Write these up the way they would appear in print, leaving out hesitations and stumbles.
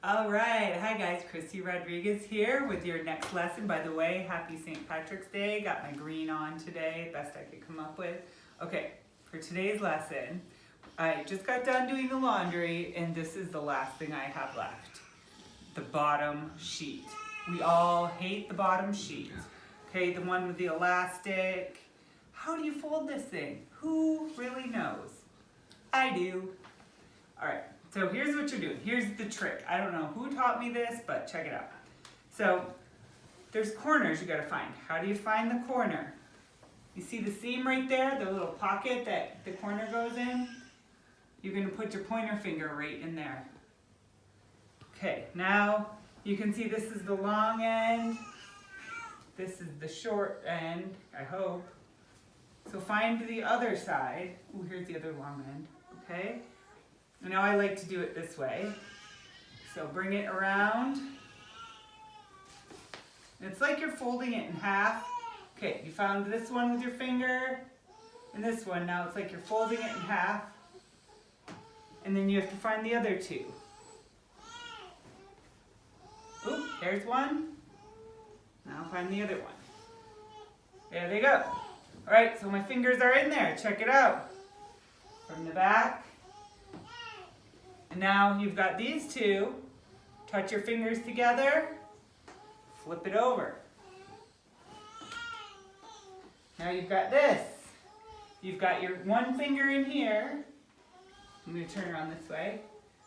All right, hi guys, Christy Rodriguez here with your next lesson. By the way, happy St. Patrick's Day. Got my green on today, best I could come up with. Okay, for today's lesson, I just got done doing the laundry and this is the last thing I have left. The bottom sheet. We all hate the bottom sheet. Okay, the one with the elastic. How do you fold this thing? Who really knows? I do. All right. So here's what you're doing. Here's the trick. I don't know who taught me this, but check it out. So there's corners you gotta find. How do you find the corner? You see the seam right there, the little pocket that the corner goes in? You're gonna put your pointer finger right in there. Okay, now you can see this is the long end. This is the short end, I hope. So find the other side. Ooh, here's the other long end, okay? Now I like to do it this way. So bring it around. It's like you're folding it in half. Okay, you found this one with your finger and this one. Now it's like you're folding it in half. And then you have to find the other two. Oop, there's one. Now find the other one. There they go. All right, so my fingers are in there. Check it out. From the back. And now you've got these two. Touch your fingers together. Flip it over. Now you've got this. You've got your one finger in here. I'm going to turn around this way.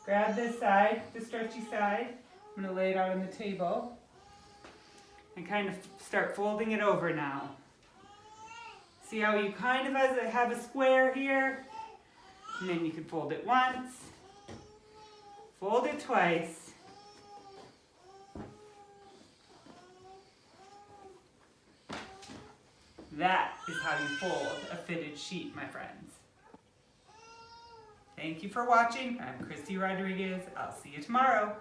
Grab this side, the stretchy side. I'm going to lay it out on the table. And kind of start folding it over now. See how you kind of have a square here? And then you can fold it once. Fold it twice. That is how you fold a fitted sheet, my friends. Thank you for watching. I'm Christy Rodriguez. I'll see you tomorrow.